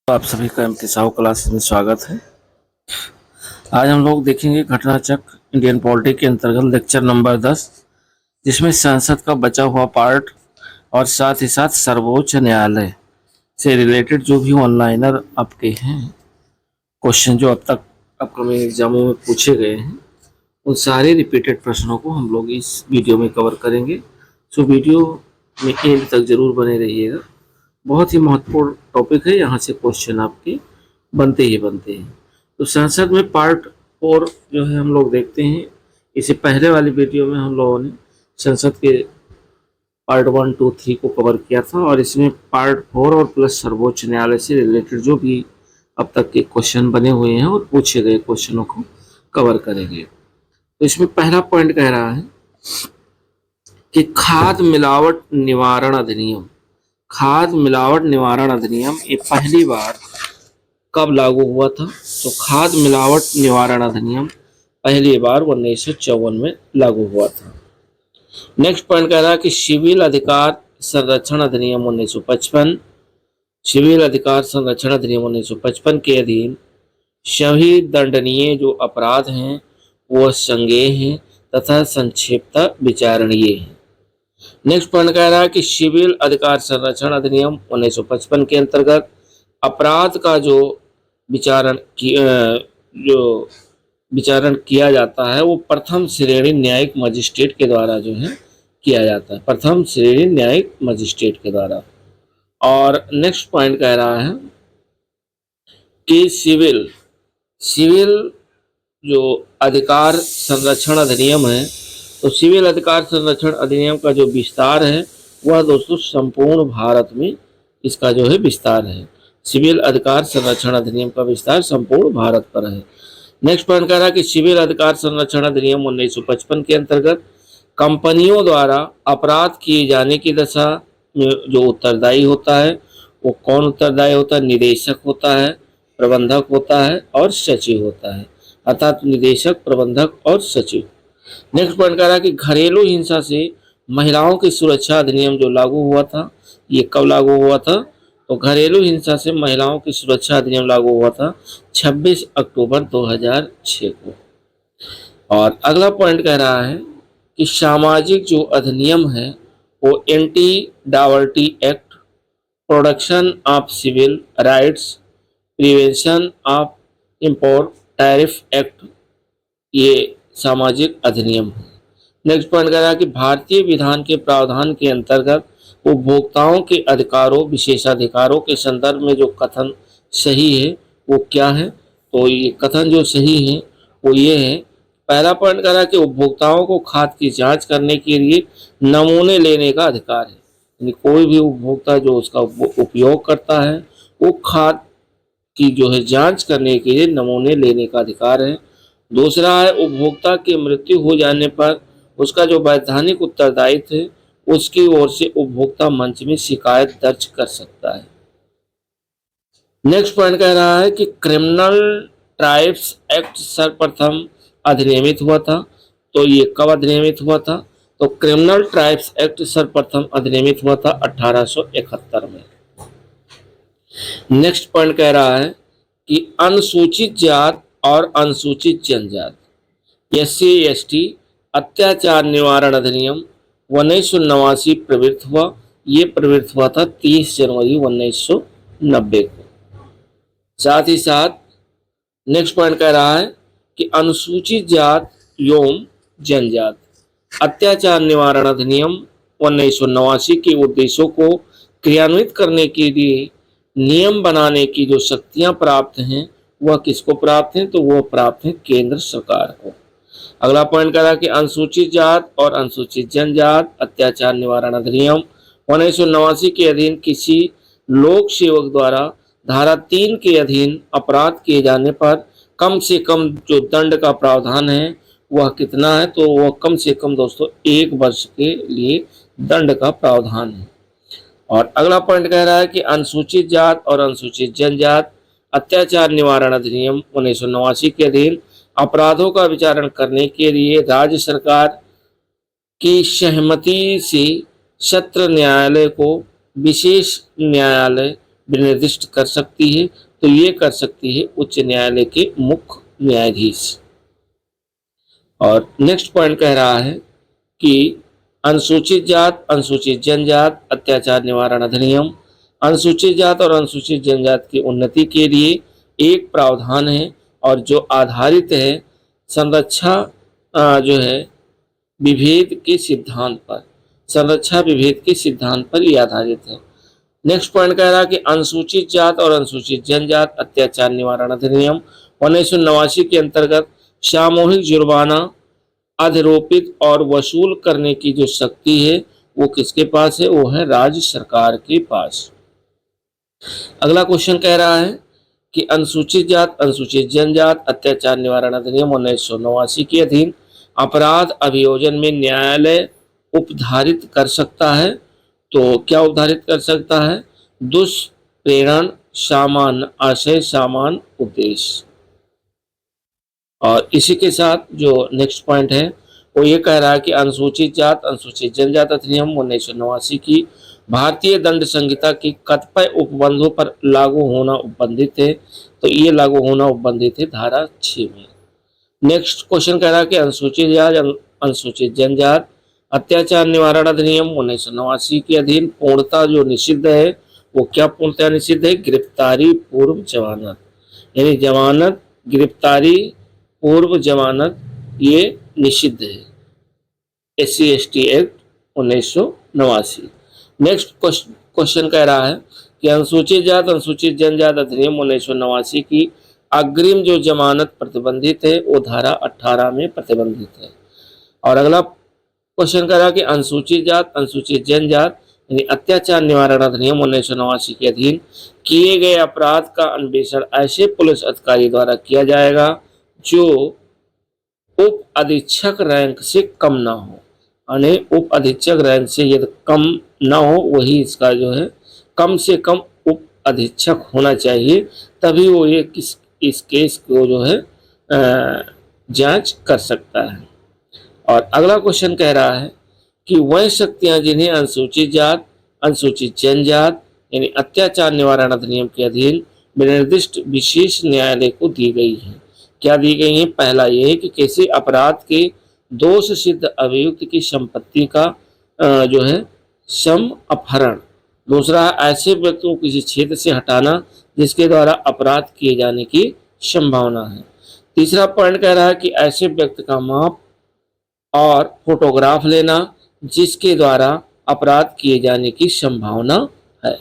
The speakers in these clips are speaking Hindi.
आप सभी का एमके साहू क्लासेस में स्वागत है। आज हम लोग देखेंगे घटना चक्र इंडियन पॉलिटी के अंतर्गत लेक्चर नंबर 10, जिसमें संसद का बचा हुआ पार्ट और साथ ही साथ सर्वोच्च न्यायालय से रिलेटेड जो भी ऑनलाइनर आपके हैं क्वेश्चन जो अब तक अपकमिंग एग्जामों में पूछे गए हैं, उन सारे रिपीटेड प्रश्नों को हम लोग इस वीडियो में कवर करेंगे। सो वीडियो में एंड तक जरूर बने रहिएगा। बहुत ही महत्वपूर्ण टॉपिक है, यहाँ से क्वेश्चन आपके बनते ही बनते हैं। तो संसद में पार्ट 4 जो है हम लोग देखते हैं। इसे पहले वाली वीडियो में हम लोगों ने संसद के पार्ट 1, 2, 3 को कवर किया था, और इसमें पार्ट 4 और प्लस सर्वोच्च न्यायालय से रिलेटेड जो भी अब तक के क्वेश्चन बने हुए हैं और पूछे गए क्वेश्चनों को कवर करेंगे। तो इसमें पहला पॉइंट कह रहा है कि खाद्य मिलावट निवारण अधिनियम ये पहली बार कब लागू हुआ था? तो खाद्य मिलावट निवारण अधिनियम पहली बार 1954 में लागू हुआ था। नेक्स्ट पॉइंट कह रहा है कि सिविल अधिकार संरक्षण अधिनियम 1955 के अधीन सभी दंडनीय जो अपराध हैं वह संज्ञेय हैं तथा संक्षिप्त विचारणीय हैं। नेक्स्ट पॉइंट कह रहा है कि सिविल अधिकार संरक्षण अधिनियम 1955 के अंतर्गत अपराध का जो विचारण किया जाता है वो प्रथम श्रेणी न्यायिक मजिस्ट्रेट के द्वारा जो है किया जाता है, प्रथम श्रेणी न्यायिक मजिस्ट्रेट के द्वारा। और नेक्स्ट पॉइंट कह रहा है कि सिविल जो अधिकार संरक्षण अधिनियम है, तो सिविल अधिकार संरक्षण अधिनियम का जो विस्तार है वह दोस्तों संपूर्ण भारत में इसका जो है विस्तार है। सिविल अधिकार संरक्षण अधिनियम का विस्तार संपूर्ण भारत पर है। नेक्स्ट पॉइंट कह रहा है कि सिविल अधिकार संरक्षण अधिनियम 1955 के अंतर्गत कंपनियों द्वारा अपराध किए जाने की दशा में जो उत्तरदायी होता है वो कौन उत्तरदायी होता है? निदेशक होता है, प्रबंधक होता है और सचिव होता है, अर्थात निदेशक, प्रबंधक और सचिव। नेक्स्ट पॉइंट कह रहा है कि घरेलू हिंसा से महिलाओं की सुरक्षा अधिनियम जो लागू हुआ था, ये कब लागू हुआ था? तो घरेलू हिंसा से महिलाओं की सुरक्षा अधिनियम लागू हुआ था 26 अक्टूबर 2006 को। और अगला पॉइंट कह रहा है कि सामाजिक जो अधिनियम है वो anti dowry act, protection of civil rights, prevention of import tariff act, ये सामाजिक अधिनियम है। नेक्स्ट पॉइंट कह रहा है कि भारतीय विधान के प्रावधान के अंतर्गत उपभोक्ताओं के अधिकारों, विशेषाधिकारों के संदर्भ में जो कथन सही है वो क्या है? तो ये कथन जो सही है वो ये है, पहला पॉइंट कह रहा है कि उपभोक्ताओं को खाद्य की जांच करने के लिए नमूने लेने का अधिकार है। यानी कोई भी उपभोक्ता जो उसका उपयोग करता है वो खाद्य की जो है जांच करने के लिए नमूने लेने का अधिकार है। दूसरा है उपभोक्ता की मृत्यु हो जाने पर उसका जो वैधानिक उत्तरदायित्व है उसकी ओर से उपभोक्ता मंच में शिकायत दर्ज कर सकता है। नेक्स्ट पॉइंट कह रहा है कि क्रिमिनल ट्राइब्स एक्ट सर्वप्रथम अधिनियमित हुआ था। तो ये कब अधिनियमित हुआ था? तो क्रिमिनल ट्राइब्स एक्ट सर्वप्रथम अधिनियमित हुआ था 1871 में। नेक्स्ट पॉइंट कह रहा है कि अनुसूचित जात और अनुसूचित जनजाति SC/ST अत्याचार निवारण अधिनियम 1989 प्रवृत्त हुआ। ये प्रवृत्त हुआ था 30 जनवरी 1990 को। साथ ही साथ नेक्स्ट पॉइंट कह रहा है कि अनुसूचित जात एवं जनजाति अत्याचार निवारण अधिनियम 1989 के उद्देश्यों को क्रियान्वित करने के लिए नियम बनाने की जो शक्तियां प्राप्त हैं वह किसको प्राप्त हैं? तो वह प्राप्त है केंद्र सरकार को। अगला पॉइंट कह रहा है कि अनुसूचित जात और अनुसूचित जनजात अत्याचार निवारण अधिनियम 1989 के अधीन किसी लोक सेवक द्वारा धारा 3 के अधीन अपराध किए जाने पर कम से कम जो दंड का प्रावधान है वह कितना है? तो वह कम से कम दोस्तों 1 वर्ष के लिए दंड का प्रावधान है। और अगला पॉइंट कह रहा है कि अनुसूचित जात और अनुसूचित जनजात अत्याचार निवारण अधिनियम 1989 के अधीन अपराधों का विचारण करने के लिए राज्य सरकार की सहमति से सत्र न्यायालय को विशेष न्यायालय निर्दिष्ट कर सकती है, तो ये कर सकती है उच्च न्यायालय के मुख्य न्यायाधीश। और नेक्स्ट पॉइंट कह रहा है कि अनुसूचित जात अनुसूचित जनजात अत्याचार निवारण अधिनियम अनुसूचित जात और अनुसूचित जनजात की उन्नति के लिए एक प्रावधान है और जो आधारित है संरक्षा जो है विभेद के सिद्धांत पर, संरक्षा विभेद के सिद्धांत पर यह आधारित है। नेक्स्ट पॉइंट कह रहा है कि अनुसूचित जात और अनुसूचित जनजात अत्याचार निवारण अधिनियम 1989 के अंतर्गत सामूहिक जुर्माना अधिरोपित और वसूल करने की जो शक्ति है वो किसके पास है? वो है राज्य सरकार के पास। अगला क्वेश्चन कह रहा है कि अनुसूचित जात अनुसूचित जनजात अत्याचार निवारण अधिनियम 1989 के अधीन अपराध अभियोजन में न्यायालय उपधारित कर सकता है। तो क्या उपधारित कर सकता है? दुष्प्रेरण, सामान्य आशय, सामान्य उद्देश्य। और इसी के साथ जो नेक्स्ट पॉइंट है वो ये कह रहा है कि अनुसूचित जात अनुसूचित जनजात अधिनियम 1989 की भारतीय दंड संहिता की कतिपय उपबंधों पर लागू होना उपबंधित है। तो ये लागू होना उपबंधित है धारा 6 में। नेक्स्ट क्वेश्चन कह रहा है कि अनुसूचित जात अनुसूचित जनजात अत्याचार निवारण अधिनियम 1989 के अधीन पूर्णतः जो निषिद्ध है वो क्या पूर्णतः निषिद्ध है? गिरफ्तारी पूर्व जमानत, यानी जमानत, गिरफ्तारी पूर्व जमानत ये निषिद्ध है, SC/ST एक्ट 1989। नेक्स्ट क्वेश्चन कह रहा है कि अनुसूचित जात अनुसूचित जनजात अधिनियम 1989 की अग्रिम जो जमानत प्रतिबंधित है वो धारा 18 में प्रतिबंधित है। और अगला क्वेश्चन कह रहा है कि अनुसूचित जात अनुसूचित जनजात यानी अत्याचार निवारण अधिनियम 1989 के अधीन किए गए अपराध का अन्वेषण ऐसे पुलिस अधिकारी द्वारा किया जाएगा जो उप अधीक्षक रैंक से कम ना हो, यानी उप अधीक्षक रैंक से यदि कम ना हो वही इसका जो है कम से कम उप अधीक्षक होना चाहिए, तभी वो ये इस केस को जो है जांच कर सकता है। और अगला क्वेश्चन कह रहा है कि वह शक्तियां जिन्हें अनुसूचित जात अनुसूचित जनजात यानी अत्याचार निवारण अधिनियम के अधीन निर्दिष्ट विशेष न्यायालय को दी गई है, क्या दी गई है? पहला ये है कि किसी अपराध के दोष सिद्ध अभियुक्त की संपत्ति का जो है सम अपहरण। दूसरा है ऐसे व्यक्ति को किसी क्षेत्र से हटाना जिसके द्वारा अपराध किए जाने की संभावना है। तीसरा पॉइंट कह रहा है कि ऐसे व्यक्ति का माप और फोटोग्राफ लेना जिसके द्वारा अपराध किए जाने की संभावना है।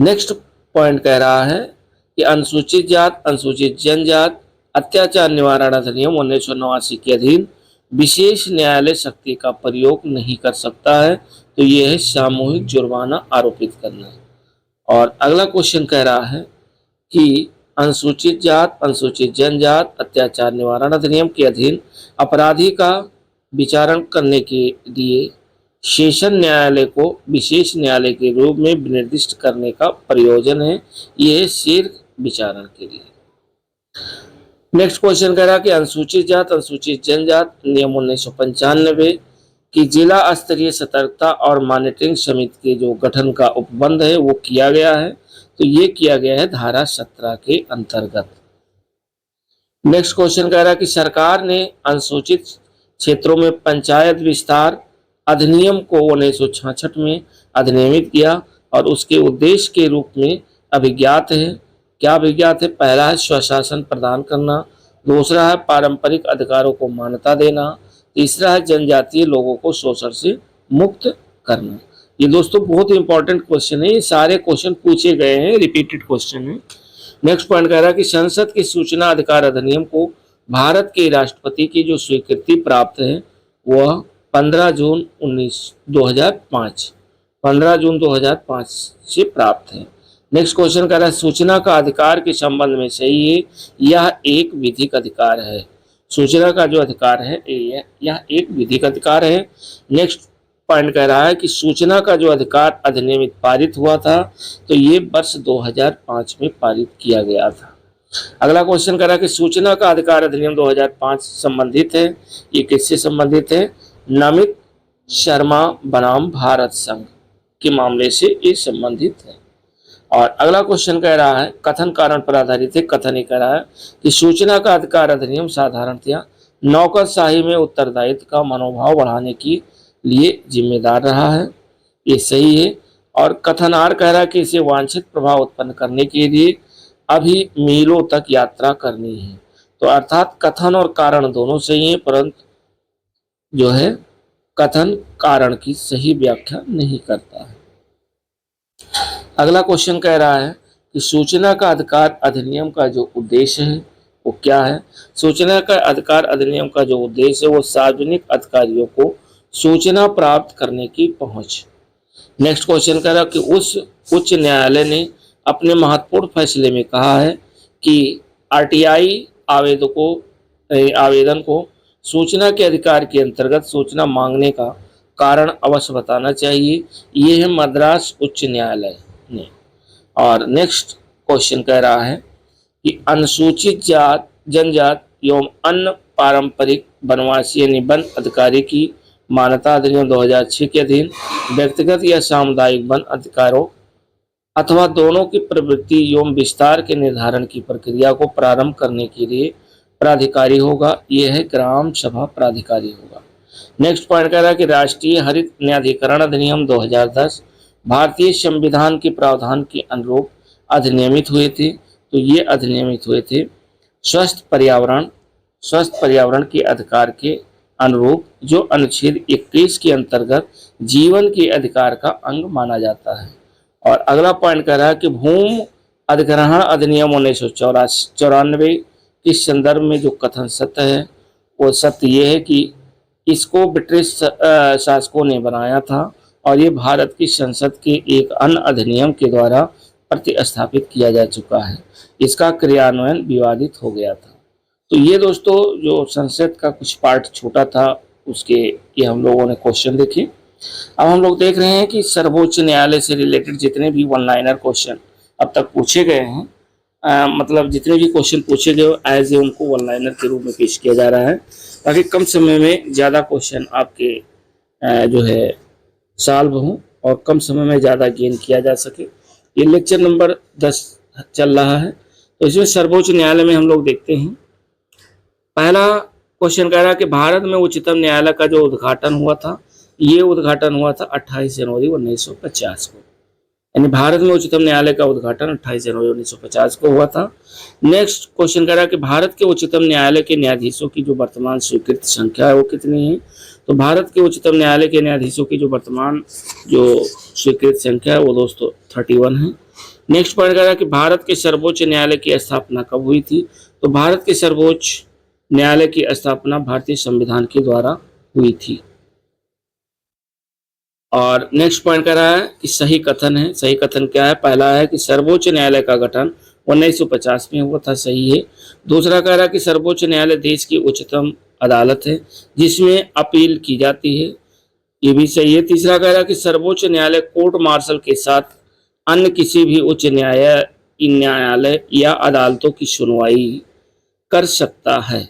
नेक्स्ट पॉइंट कह रहा है कि अनुसूचित जात अनुसूचित जनजात अत्याचार निवारण अधिनियम 1989 के अधीन विशेष न्यायालय शक्ति का प्रयोग नहीं कर सकता है। तो यह है सामूहिक जुर्माना आरोपित करना। और अगला क्वेश्चन कह रहा है कि अनुसूचित जात अनुसूचित जनजात अत्याचार निवारण अधिनियम के अधीन अपराधी का विचारण करने के लिए सेशन न्यायालय को विशेष न्यायालय के रूप में निर्दिष्ट करने का प्रयोजन है, यह शीर्ष विचारण के लिए। नेक्स्ट क्वेश्चन कह रहा है कि अनुसूचित जात अनुसूचित जनजात नियम 1995 की जिला स्तरीय सतर्कता और मॉनिटरिंग समिति के जो गठन का उपबंध है वो किया गया है। तो ये किया गया है धारा 17 के अंतर्गत। नेक्स्ट क्वेश्चन कह रहा है कि सरकार ने अनुसूचित क्षेत्रों में पंचायत विस्तार अधिनियम को 1966 में अधिनियमित किया और उसके उद्देश्य के रूप में अभिज्ञात है। क्या अभिज्ञात है? पहला है स्वशासन प्रदान करना, दूसरा है पारंपरिक अधिकारों को मान्यता देना, तीसरा है जनजातीय लोगों को शोषण से मुक्त करना। ये दोस्तों बहुत इंपॉर्टेंट क्वेश्चन है, ये सारे क्वेश्चन पूछे गए हैं, रिपीटेड क्वेश्चन है। नेक्स्ट पॉइंट कह रहा है कि संसद की सूचना अधिकार अधिनियम को भारत के राष्ट्रपति की जो स्वीकृति प्राप्त है वह 15 जून 2005 से प्राप्त है। नेक्स्ट क्वेश्चन कह रहा है सूचना का अधिकार के संबंध में सही है, यह एक विधिक अधिकार है। सूचना का जो अधिकार है यह एक विधिक अधिकार है। नेक्स्ट पॉइंट कह रहा है कि सूचना का जो अधिकार अधिनियमित पारित हुआ था तो ये वर्ष 2005 में पारित किया गया था। अगला क्वेश्चन कह रहा है कि सूचना का अधिकार अधिनियम 2005 संबंधित है, ये किससे संबंधित है? नमित शर्मा बनाम भारत संघ के मामले से ये संबंधित है। और अगला क्वेश्चन कह रहा है, कथन कारण पर आधारित है। कथन ये कह रहा है कि सूचना का अधिकार अधिनियम साधारणतया नौकरशाही में उत्तरदायित्व का मनोभाव बढ़ाने के लिए जिम्मेदार रहा है। ये सही है। और कथन आर कह रहा है कि इसे वांछित प्रभाव उत्पन्न करने के लिए अभी मीलों तक यात्रा करनी है। तो अर्थात कथन और कारण दोनों सही है, परंतु जो है कथन कारण की सही व्याख्या नहीं करता है। अगला क्वेश्चन कह रहा है कि सूचना का अधिकार अधिनियम का जो उद्देश्य है वो क्या है। सूचना का अधिकार अधिनियम का जो उद्देश्य है वो सार्वजनिक अधिकारियों को सूचना प्राप्त करने की पहुंच। नेक्स्ट क्वेश्चन कह रहा है कि उस उच्च न्यायालय ने अपने महत्वपूर्ण फैसले में कहा है कि आरटीआई आवेदन को सूचना के अधिकार के अंतर्गत सूचना मांगने का कारण अवश्य बताना चाहिए। ये है मद्रास उच्च न्यायालय ने। और नेक्स्ट क्वेश्चन कह रहा है कि अनुसूचित जात जनजात एवं अन्य पारंपरिक वनवासी यानी वन अधिकारी की मान्यता अधिनियम 2006 के अधीन व्यक्तिगत या सामुदायिक वन अधिकारों अथवा दोनों की प्रवृत्ति एवं विस्तार के निर्धारण की प्रक्रिया को प्रारंभ करने के लिए प्राधिकारी होगा। यह है ग्राम सभा प्राधिकारी होगा। नेक्स्ट पॉइंट कह रहा है कि राष्ट्रीय हरित न्यायाधिकरण अधिनियम 2010 भारतीय संविधान के प्रावधान के अनुरूप अधिनियमित हुए थे। तो ये अधिनियमित हुए थे स्वस्थ पर्यावरण के अधिकार के अनुरूप, जो अनुच्छेद 21 के अंतर्गत जीवन के अधिकार का अंग माना जाता है। और अगला पॉइंट कह रहा है कि भूमि अधिग्रहण अधिनियम 1994 के संदर्भ में जो कथन सत्य है वो सत्य ये है कि इसको ब्रिटिश शासकों ने बनाया था और ये भारत की संसद के एक अन्य अधिनियम के द्वारा प्रतिस्थापित किया जा चुका है। इसका क्रियान्वयन विवादित हो गया था। तो ये दोस्तों जो संसद का कुछ पार्ट छोटा था उसके ये हम लोगों ने क्वेश्चन देखे। अब हम लोग देख रहे हैं कि सर्वोच्च न्यायालय से रिलेटेड जितने भी वन लाइनर क्वेश्चन अब तक पूछे गए हैं, मतलब जितने भी क्वेश्चन पूछे गए एज ए उनको वन लाइनर के रूप में पेश किया जा रहा है ताकि कम समय में ज़्यादा क्वेश्चन आपके जो है सॉल्व हों और कम समय में ज़्यादा गेन किया जा सके। ये लेक्चर नंबर 10 चल रहा है। तो इसमें सर्वोच्च न्यायालय में हम लोग देखते हैं पहला क्वेश्चन कह रहा है कि भारत में उच्चतम न्यायालय का जो उद्घाटन हुआ था, ये उद्घाटन हुआ था 28 जनवरी 1950 को। यानी भारत में उच्चतम न्यायालय का उद्घाटन 28 जनवरी 1950 को हुआ था। नेक्स्ट क्वेश्चन कह रहा है कि भारत के उच्चतम न्यायालय के न्यायाधीशों की जो वर्तमान स्वीकृत संख्या है वो कितनी है। तो भारत के उच्चतम न्यायालय के न्यायाधीशों की जो वर्तमान जो स्वीकृत संख्या है वो दोस्तों 31 है। नेक्स्ट पॉइंट कह रहा है कि भारत के सर्वोच्च न्यायालय की स्थापना कब हुई थी। तो भारत के सर्वोच्च न्यायालय की स्थापना भारतीय संविधान के द्वारा हुई थी। और नेक्स्ट पॉइंट कह रहा है कि सही कथन है। सही कथन क्या है। पहला है कि सर्वोच्च न्यायालय का गठन 1950 में हुआ था, सही है। दूसरा कह रहा है कि सर्वोच्च न्यायालय देश की उच्चतम अदालत है जिसमें अपील की जाती है, ये भी सही है। तीसरा कह रहा है कि सर्वोच्च न्यायालय कोर्ट मार्शल के साथ अन्य किसी भी उच्च न्यायालय या अदालतों की सुनवाई कर सकता है।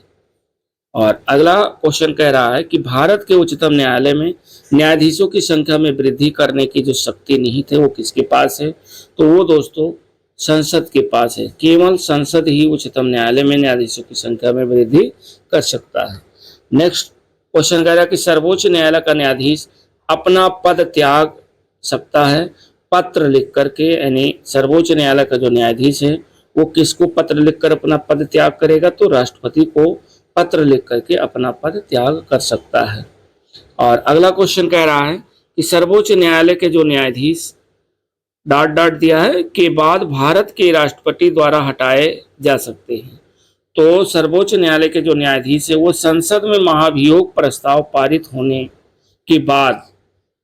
और अगला क्वेश्चन कह रहा है कि भारत के उच्चतम न्यायालय में न्यायाधीशों की संख्या में वृद्धि करने की जो शक्ति निहित है वो किसके पास है। तो वो दोस्तों संसद के पास है। केवल संसद ही उच्चतम न्यायालय में न्यायाधीशों की संख्या में वृद्धि कर सकता है। नेक्स्ट क्वेश्चन कह रहा है कि सर्वोच्च न्यायालय का न्यायाधीश अपना पद त्याग सकता है पत्र लिख करके। यानी सर्वोच्च न्यायालय का जो न्यायाधीश है वो किसको पत्र लिखकर अपना पद त्याग करेगा। तो राष्ट्रपति को पत्र लिख करके अपना पद त्याग कर सकता है। और अगला क्वेश्चन कह रहा है कि सर्वोच्च न्यायालय के जो न्यायाधीश दिया है के बाद भारत के राष्ट्रपति द्वारा हटाए जा सकते हैं। तो सर्वोच्च न्यायालय के जो न्यायाधीश है वो संसद में महाभियोग प्रस्ताव पारित होने के बाद,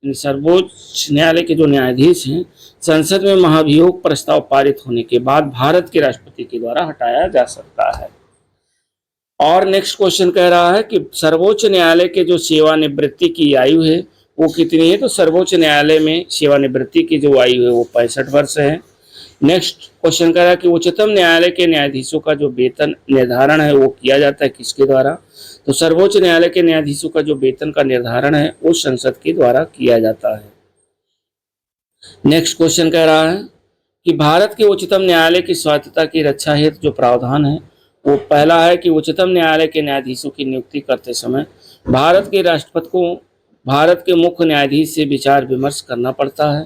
सर्वोच्च न्यायालय के जो न्यायाधीश हैं संसद में महाभियोग प्रस्ताव पारित होने के बाद भारत के राष्ट्रपति के द्वारा हटाया जा सकता है। और नेक्स्ट क्वेश्चन कह रहा है कि सर्वोच्च न्यायालय के जो सेवानिवृत्ति की आयु है वो कितनी है। तो सर्वोच्च न्यायालय में सेवानिवृत्ति की जो आयु है वो 65 वर्ष है। नेक्स्ट क्वेश्चन कह रहा है कि उच्चतम न्यायालय के न्यायाधीशों का जो वेतन निर्धारण है वो किया जाता है किसके द्वारा। तो सर्वोच्च न्यायालय के न्यायाधीशों का जो वेतन का निर्धारण है वो संसद के द्वारा किया जाता है। नेक्स्ट क्वेश्चन कह रहा है कि भारत के उच्चतम न्यायालय की स्वायत्तता की रक्षा हेतु जो प्रावधान है वो पहला है कि उच्चतम न्यायालय के न्यायाधीशों की नियुक्ति करते समय भारत के राष्ट्रपति को भारत के मुख्य न्यायाधीश से विचार विमर्श करना पड़ता है।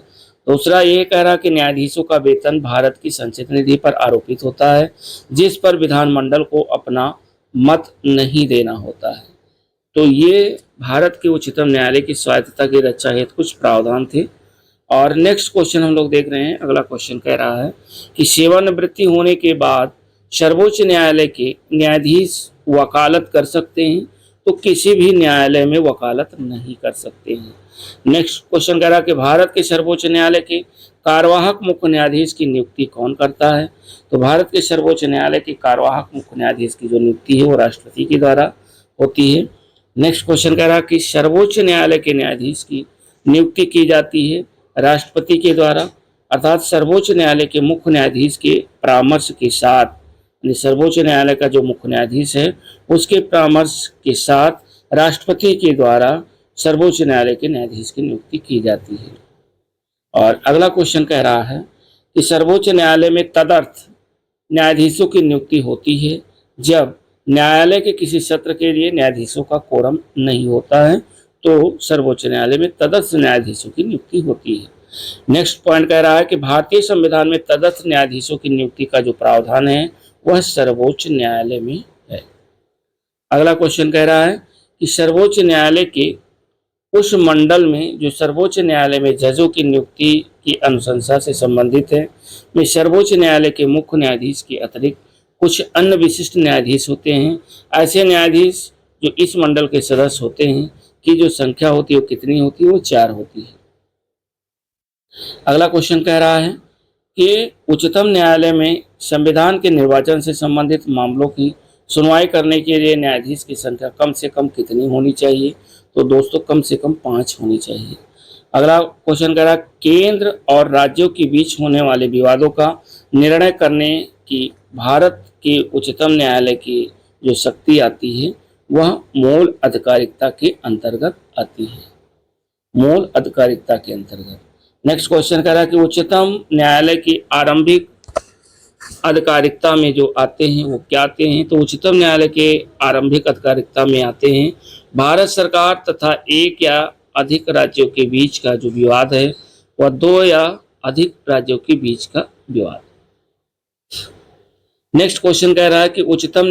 दूसरा ये कह रहा कि न्यायाधीशों का वेतन भारत की संचित निधि पर आरोपित होता है, जिस पर विधानमंडल को अपना मत नहीं देना होता है। तो ये भारत के उच्चतम न्यायालय की स्वायत्तता की रक्षा हेतु कुछ प्रावधान थे। और नेक्स्ट क्वेश्चन हम लोग देख रहे हैं। अगला क्वेश्चन कह रहा है कि सेवानिवृत्ति होने के बाद सर्वोच्च न्यायालय के न्यायाधीश वकालत कर सकते हैं, तो किसी भी न्यायालय में वकालत नहीं कर सकते हैं। नेक्स्ट क्वेश्चन कह रहा है कि भारत के सर्वोच्च न्यायालय के कार्यवाहक मुख्य न्यायाधीश की नियुक्ति कौन करता है। तो भारत के सर्वोच्च न्यायालय के कार्यवाहक मुख्य न्यायाधीश की जो नियुक्ति है वो राष्ट्रपति के द्वारा होती है। नेक्स्ट क्वेश्चन कह रहा है कि सर्वोच्च न्यायालय के न्यायाधीश की नियुक्ति की जाती है राष्ट्रपति के द्वारा, अर्थात सर्वोच्च न्यायालय के मुख्य न्यायाधीश के परामर्श के साथ, सर्वोच्च न्यायालय का जो मुख्य न्यायाधीश है उसके परामर्श के साथ राष्ट्रपति के द्वारा सर्वोच्च न्यायालय के न्यायाधीश की नियुक्ति की जाती है। और अगला क्वेश्चन कह रहा है कि सर्वोच्च न्यायालय में तदर्थ न्यायाधीशों की नियुक्ति होती है जब न्यायालय के किसी सत्र के लिए न्यायाधीशों का कोरम नहीं होता है, तो सर्वोच्च न्यायालय में तदर्थ न्यायाधीशों की नियुक्ति होती है। नेक्स्ट पॉइंट कह रहा है कि भारतीय संविधान में तदर्थ न्यायाधीशों की नियुक्ति का जो प्रावधान है वह सर्वोच्च न्यायालय में है। अगला क्वेश्चन कह रहा है कि सर्वोच्च न्यायालय के उस मंडल में जो सर्वोच्च न्यायालय में जजों की नियुक्ति की अनुशंसा से संबंधित है, में सर्वोच्च न्यायालय के मुख्य न्यायाधीश के अतिरिक्त कुछ अन्य विशिष्ट न्यायाधीश होते हैं। ऐसे न्यायाधीश जो इस मंडल के सदस्य होते हैं की जो संख्या होती है वो कितनी होती है, वो 4 होती है। अगला क्वेश्चन कह रहा है कि उच्चतम न्यायालय में संविधान के निर्वाचन से संबंधित मामलों की सुनवाई करने के लिए न्यायाधीश की संख्या कम से कम कितनी होनी चाहिए। तो दोस्तों कम से कम 5 होनी चाहिए। अगला क्वेश्चन कह रहा है केंद्र और राज्यों के बीच होने वाले विवादों का निर्णय करने की भारत के उच्चतम न्यायालय की जो शक्ति आती है वह मूल अधिकारिकता के अंतर्गत आती है, मूल अधिकारिकता के अंतर्गत। नेक्स्ट क्वेश्चन कह रहा है कि उच्चतम न्यायालय की आरंभिक अधिकारिकता में जो आते हैं वो क्या आते हैं। तो उच्चतम न्यायालय के आरंभिक अधिकारिकता में आते हैं भारत सरकार तथा एक या अधिक राज्यों के बीच का जो विवाद है वह 2 या अधिक राज्यों के बीच का विवाद। नेक्स्ट क्वेश्चन कह रहा है कि उच्चतम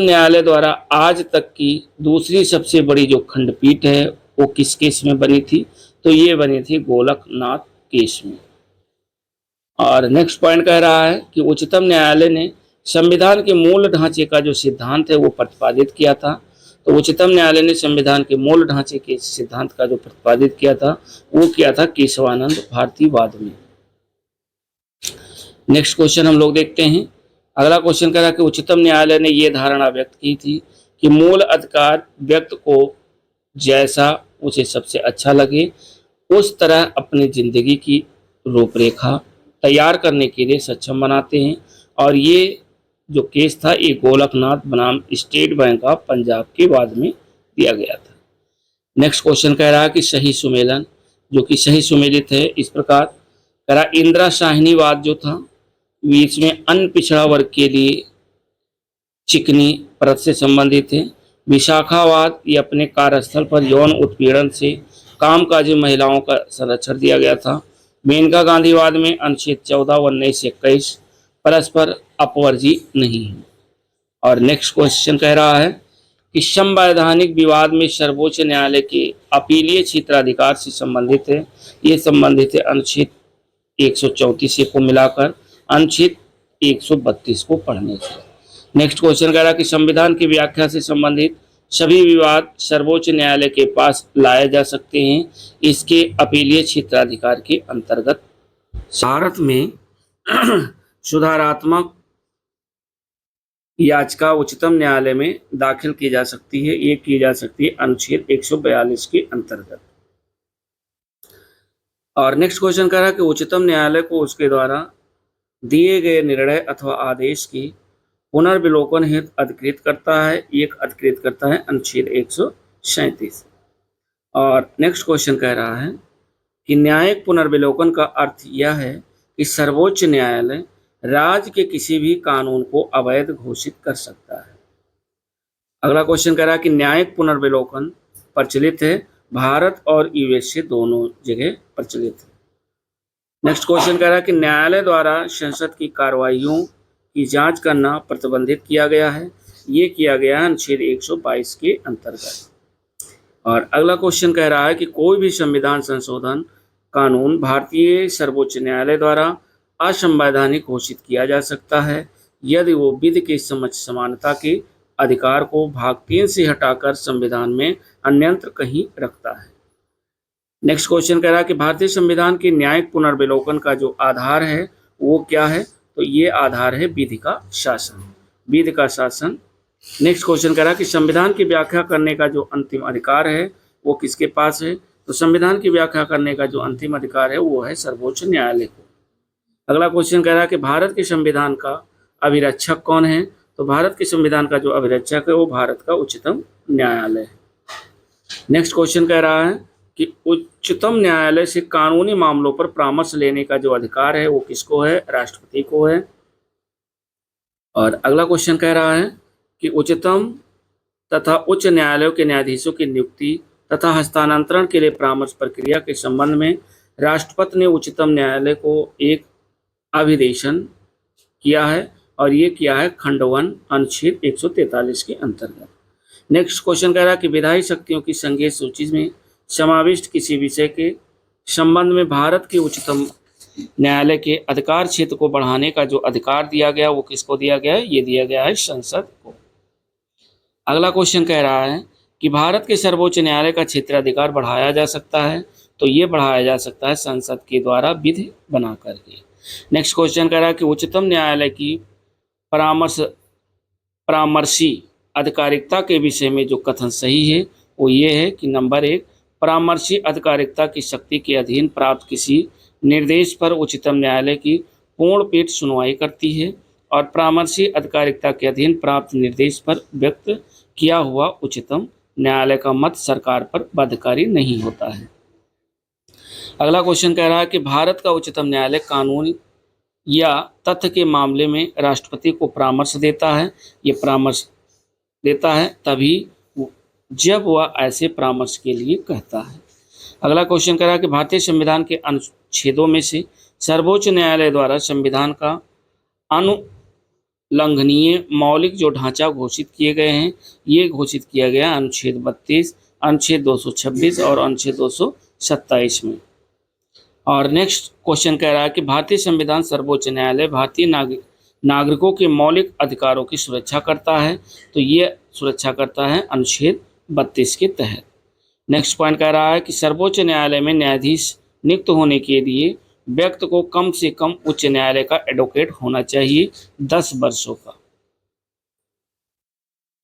न्यायालय द्वारा आज तक की दूसरी सबसे बड़ी जो खंडपीठ है वो किस केस में बनी थी। तो ये बनी थी गोलकनाथ केस में। और नेक्स्ट पॉइंट कह रहा है कि उच्चतम न्यायालय ने संविधान के मूल ढांचे का जो सिद्धांत है वो प्रतिपादित किया था। तो उच्चतम न्यायालय ने संविधान के मूल ढांचे के सिद्धांत का जो प्रतिपादित किया था वो किया था केशवानंद भारतीवाद में। नेक्स्ट क्वेश्चन हम लोग देखते हैं। अगला क्वेश्चन कह रहा है कि उच्चतम न्यायालय ने यह धारणा व्यक्त की थी कि मूल अधिकार व्यक्ति को जैसा उसे सबसे अच्छा लगे उस तरह अपनी जिंदगी की रूपरेखा तैयार करने के लिए सक्षम बनाते हैं। और ये जो केस था ये गोलकनाथ बनाम स्टेट बैंक ऑफ पंजाब के वाद में दिया गया था। नेक्स्ट क्वेश्चन कह रहा है कि सही सुमेलन, जो कि सही सुमेलित है इस प्रकार कह रहा, इंदिरा शाहिनीवाद जो था इसमें अन्य पिछड़ा वर्ग के लिए चिकनी परत से संबंधित है। विशाखावाद ये अपने कार्यस्थल पर यौन उत्पीड़न से कामकाजी महिलाओं का संरक्षण दिया गया था। मेनका गांधीवाद में अनुच्छेद 14 व 1921 परस्पर अपवर्जी नहीं है। और नेक्स्ट क्वेश्चन कह रहा है कि संवैधानिक विवाद में सर्वोच्च न्यायालय के अपीलीय क्षेत्राधिकार से संबंधित है। ये संबंधित है अनुच्छेद 134 को मिलाकर अनुच्छेद 132 को पढ़ने से। नेक्स्ट क्वेश्चन कह रहा है कि संविधान की व्याख्या से संबंधित सभी विवाद सर्वोच्च न्यायालय के पास लाए जा सकते हैं इसके अपीलीय क्षेत्राधिकार के अंतर्गत। भारत में सुधारात्मक याचिका उच्चतम न्यायालय में दाखिल की जा सकती है। ये की जा सकती है अनुच्छेद 142 के अंतर्गत। और नेक्स्ट क्वेश्चन कह रहा है कि उच्चतम न्यायालय को उसके द्वारा दिए गए निर्णय अथवा आदेश की पुनर्विलोकन हेतु अधिकृत करता है। एक अधिकृत करता है अनुच्छेद 137। और नेक्स्ट क्वेश्चन कह रहा है कि न्यायिक पुनर्विलोकन का अर्थ यह है कि सर्वोच्च न्यायालय राज्य के किसी भी कानून को अवैध घोषित कर सकता है। अगला क्वेश्चन कह रहा है कि न्यायिक पुनर्विलोकन प्रचलित है, भारत और यूएसए दोनों जगह प्रचलित है। नेक्स्ट क्वेश्चन कह रहा है कि न्यायालय द्वारा संसद की कार्रवाइयों की जांच करना प्रतिबंधित किया गया है। ये किया गया है अनुच्छेद 122 के अंतर्गत। और अगला क्वेश्चन कह रहा है कि कोई भी संविधान संशोधन कानून भारतीय सर्वोच्च न्यायालय द्वारा असंवैधानिक घोषित किया जा सकता है यदि वो विधि के समानता के अधिकार को भाग 3 से हटाकर संविधान में अन्यत्र कहीं रखता है। नेक्स्ट क्वेश्चन कह रहा है कि भारतीय संविधान के न्यायिक पुनर्विलोकन का जो आधार है वो क्या है, तो ये आधार है विधि का शासन, विधि का शासन। नेक्स्ट क्वेश्चन कह रहा है कि संविधान की व्याख्या करने का जो अंतिम अधिकार है वो किसके पास है, तो संविधान की व्याख्या करने का जो अंतिम अधिकार है वो है सर्वोच्च न्यायालय को। अगला क्वेश्चन कह रहा है कि भारत के संविधान का अभिरक्षक कौन है, तो भारत के संविधान का जो अभिरक्षक है वो भारत का उच्चतम न्यायालय है। नेक्स्ट क्वेश्चन कह रहा है कि उच्चतम न्यायालय से कानूनी मामलों पर परामर्श लेने का जो अधिकार है वो किसको है, राष्ट्रपति को है। और अगला क्वेश्चन कह रहा है कि उच्चतम तथा उच्च न्यायालयों के न्यायाधीशों की नियुक्ति तथा हस्तांतरण के लिए परामर्श प्रक्रिया के संबंध में राष्ट्रपति ने उच्चतम न्यायालय को एक अभिदेशन किया है और ये किया है खंड 1 अनुच्छेद 143 के अंतर्गत। नेक्स्ट क्वेश्चन कह रहा है कि विधायी शक्तियों की संघीय सूची में समाविष्ट किसी विषय के संबंध में भारत के उच्चतम न्यायालय के अधिकार क्षेत्र को बढ़ाने का जो अधिकार दिया गया वो किसको दिया गया है, ये दिया गया है संसद को। अगला क्वेश्चन कह रहा है कि भारत के सर्वोच्च न्यायालय का क्षेत्राधिकार बढ़ाया जा सकता है, तो ये बढ़ाया जा सकता है संसद के द्वारा विधि बना करके। नेक्स्ट क्वेश्चन कह रहा है कि उच्चतम न्यायालय की परामर्शी अधिकारिकता के विषय में जो कथन सही है वो ये है कि नंबर 1, परामर्शी अधिकारिकता की शक्ति के अधीन प्राप्त किसी निर्देश पर उच्चतम न्यायालय की पूर्ण पीठ सुनवाई करती है और परामर्शी अधिकारिकता के अधीन प्राप्त निर्देश पर व्यक्त किया हुआ उच्चतम न्यायालय का मत सरकार पर बाध्यकारी नहीं होता है। अगला क्वेश्चन कह रहा है कि भारत का उच्चतम न्यायालय कानून या तथ्य के मामले में राष्ट्रपति को परामर्श देता है, ये परामर्श देता है तभी जब वह ऐसे परामर्श के लिए कहता है। अगला क्वेश्चन कह रहा है कि भारतीय संविधान के अनुच्छेदों में से सर्वोच्च न्यायालय द्वारा संविधान का अनुलंघनीय मौलिक जो ढांचा घोषित किए गए हैं ये घोषित किया गया अनुच्छेद 32, अनुच्छेद 226 और अनुच्छेद 227 में। और नेक्स्ट क्वेश्चन कह रहा है कि भारतीय संविधान सर्वोच्च न्यायालय भारतीय नागरिकों के मौलिक अधिकारों की सुरक्षा करता है, तो ये सुरक्षा करता है अनुच्छेद 32 के तहत। नेक्स्ट पॉइंट कह रहा है कि सर्वोच्च न्यायालय में न्यायाधीश नियुक्त होने के लिए व्यक्ति को कम से कम उच्च न्यायालय का एडवोकेट होना चाहिए 10 वर्षों का।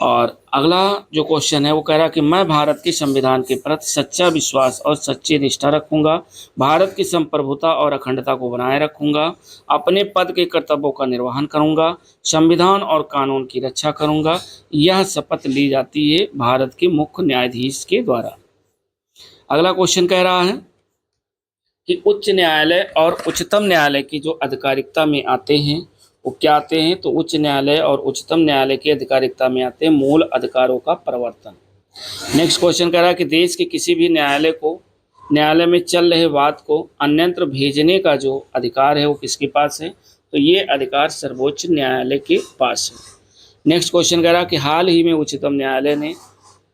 और अगला जो क्वेश्चन है वो कह रहा है कि मैं भारत के संविधान के प्रति सच्चा विश्वास और सच्ची निष्ठा रखूंगा, भारत की संप्रभुता और अखंडता को बनाए रखूंगा, अपने पद के कर्तव्यों का निर्वहन करूंगा, संविधान और कानून की रक्षा करूंगा। यह शपथ ली जाती है भारत के मुख्य न्यायाधीश के द्वारा। अगला क्वेश्चन कह रहा है कि उच्च न्यायालय और उच्चतम न्यायालय की जो अधिकारिकता में आते हैं वो क्या आते हैं, तो उच्च न्यायालय और उच्चतम न्यायालय की अधिकारिकता में आते हैं मूल अधिकारों का प्रवर्तन। नेक्स्ट क्वेश्चन कह रहा है कि देश के किसी भी न्यायालय में चल रहे वाद को अन्यत्र भेजने का जो अधिकार है वो किसके पास है, तो ये अधिकार सर्वोच्च न्यायालय के पास है। नेक्स्ट क्वेश्चन कह रहा है कि हाल ही में उच्चतम न्यायालय ने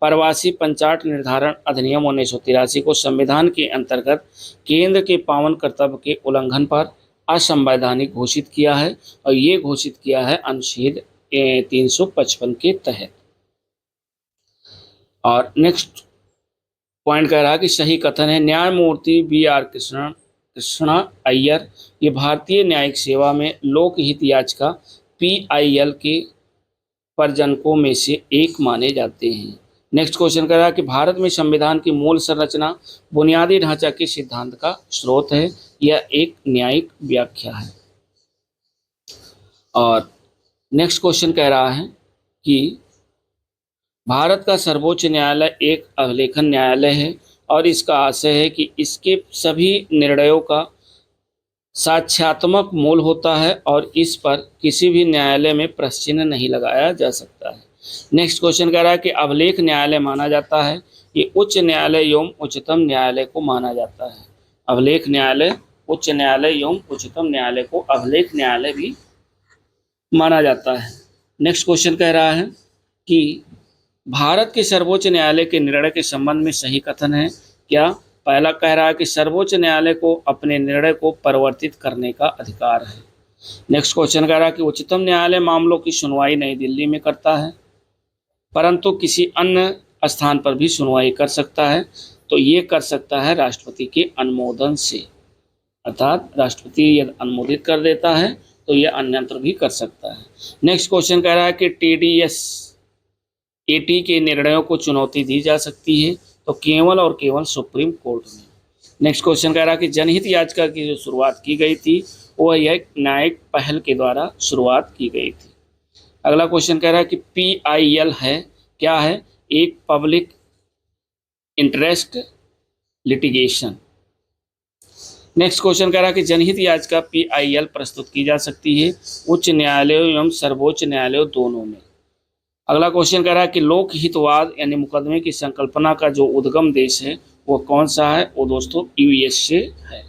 प्रवासी पंचाट निर्धारण अधिनियम 1983 को संविधान के अंतर्गत केंद्र के पावन कर्तव्य के उल्लंघन पर असंवैधानिक घोषित किया है और ये घोषित किया है अनुच्छेद 355 के तहत। और नेक्स्ट पॉइंट कह रहा है कि सही कथन है न्यायमूर्ति BR कृष्णा अय्यर ये भारतीय न्यायिक सेवा में लोकहित याचिका PIL के प्रजनकों में से एक माने जाते हैं। नेक्स्ट क्वेश्चन कह रहा है कि भारत में संविधान की मूल संरचना बुनियादी ढांचा के सिद्धांत का स्रोत है, यह एक न्यायिक व्याख्या है। और नेक्स्ट क्वेश्चन कह रहा है कि भारत का सर्वोच्च न्यायालय एक अभिलेखन न्यायालय है और इसका आशय है कि इसके सभी निर्णयों का साक्ष्यात्मक मूल होता है और इस पर किसी भी न्यायालय में प्रश्न नहीं लगाया जा सकता है। नेक्स्ट क्वेश्चन कह रहा है कि अभिलेख न्यायालय माना जाता है, ये उच्च न्यायालय एवं उच्चतम न्यायालय को माना जाता है। अभिलेख न्यायालय उच्च न्यायालय एवं उच्चतम न्यायालय को अभिलेख न्यायालय भी माना जाता है। नेक्स्ट क्वेश्चन कह रहा है कि भारत के सर्वोच्च न्यायालय के निर्णय के संबंध में सही कथन है क्या? पहला कह रहा है कि सर्वोच्च न्यायालय को अपने निर्णय को परिवर्तित करने का अधिकार है। नेक्स्ट क्वेश्चन कह रहा है कि उच्चतम न्यायालय मामलों की सुनवाई नई दिल्ली में करता है, परंतु किसी अन्य स्थान पर भी सुनवाई कर सकता है, तो ये कर सकता है राष्ट्रपति के अनुमोदन से, अर्थात राष्ट्रपति यदि अनुमोदित कर देता है तो ये अन्यत्र भी कर सकता है। नेक्स्ट क्वेश्चन कह रहा है कि TDS AT के निर्णयों को चुनौती दी जा सकती है, तो केवल और केवल सुप्रीम कोर्ट में। नेक्स्ट क्वेश्चन कह रहा है कि जनहित याचिका की जो शुरुआत की गई थी वो एक न्यायिक पहल के द्वारा शुरुआत की गई थी। अगला क्वेश्चन कह रहा है कि PIL है क्या है? एक public interest litigation. Next question कह रहा है कि जनहित याचिका PIL प्रस्तुत की जा सकती है उच्च न्यायालयों एवं सर्वोच्च न्यायालयों दोनों में। अगला क्वेश्चन कह रहा है कि लोकहितवाद यानी मुकदमे की संकल्पना का जो उद्गम देश है वो कौन सा है? वो दोस्तों USA है।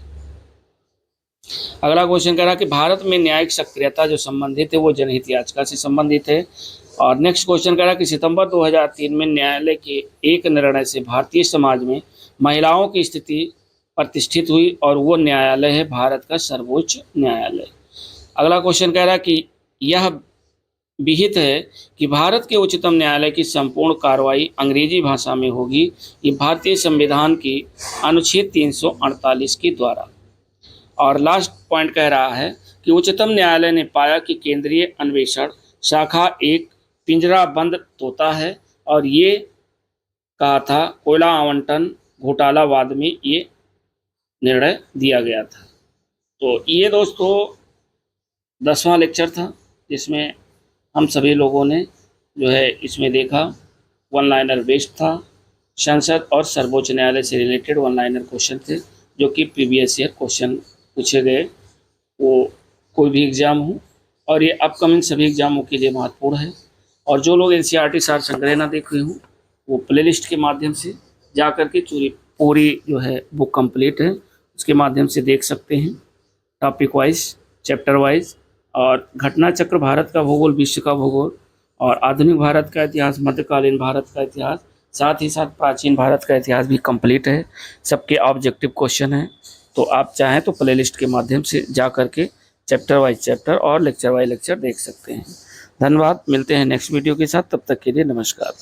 अगला क्वेश्चन कह रहा है कि भारत में न्यायिक सक्रियता जो संबंधित है वो जनहित याचिका से संबंधित है। और नेक्स्ट क्वेश्चन कह रहा है कि सितंबर 2003 में न्यायालय के एक निर्णय से भारतीय समाज में महिलाओं की स्थिति प्रतिष्ठित हुई और वो न्यायालय है भारत का सर्वोच्च न्यायालय। अगला क्वेश्चन कह रहा है कि यह विहित है कि भारत के उच्चतम न्यायालय की संपूर्ण कार्रवाई अंग्रेजी भाषा में होगी, ये भारतीय संविधान की अनुच्छेद 348 के द्वारा। और लास्ट पॉइंट कह रहा है कि उच्चतम न्यायालय ने पाया कि केंद्रीय अन्वेषण शाखा एक पिंजराबंद तोता है और ये कहा था कोयला आवंटन घोटाला वाद में ये निर्णय दिया गया था। तो ये दोस्तों 10वां लेक्चर था जिसमें हम सभी लोगों ने जो है इसमें देखा वन लाइनर बेस्ड था। संसद और सर्वोच्च न्यायालय से रिलेटेड वन लाइनर क्वेश्चन थे जो कि प्रीवियस ईयर क्वेश्चन पूछे गए, वो कोई भी एग्ज़ाम हो और ये अपकमिंग सभी एग्जामों के लिए महत्वपूर्ण है। और जो लोग NCERT सार संग्रह ना देख रहे हों वो प्लेलिस्ट के माध्यम से जा कर के पूरी जो है बुक कंप्लीट है उसके माध्यम से देख सकते हैं, टॉपिक वाइज, चैप्टर वाइज। और घटना चक्र भारत का भूगोल, विश्व का भूगोल और आधुनिक भारत का इतिहास, मध्यकालीन भारत का इतिहास, साथ ही साथ प्राचीन भारत का इतिहास भी कंप्लीट है। सबके ऑब्जेक्टिव क्वेश्चन हैं, तो आप चाहें तो प्लेलिस्ट के माध्यम से जा करके चैप्टर वाइज चैप्टर और लेक्चर वाइज लेक्चर देख सकते हैं। धन्यवाद, मिलते हैं नेक्स्ट वीडियो के साथ, तब तक के लिए नमस्कार।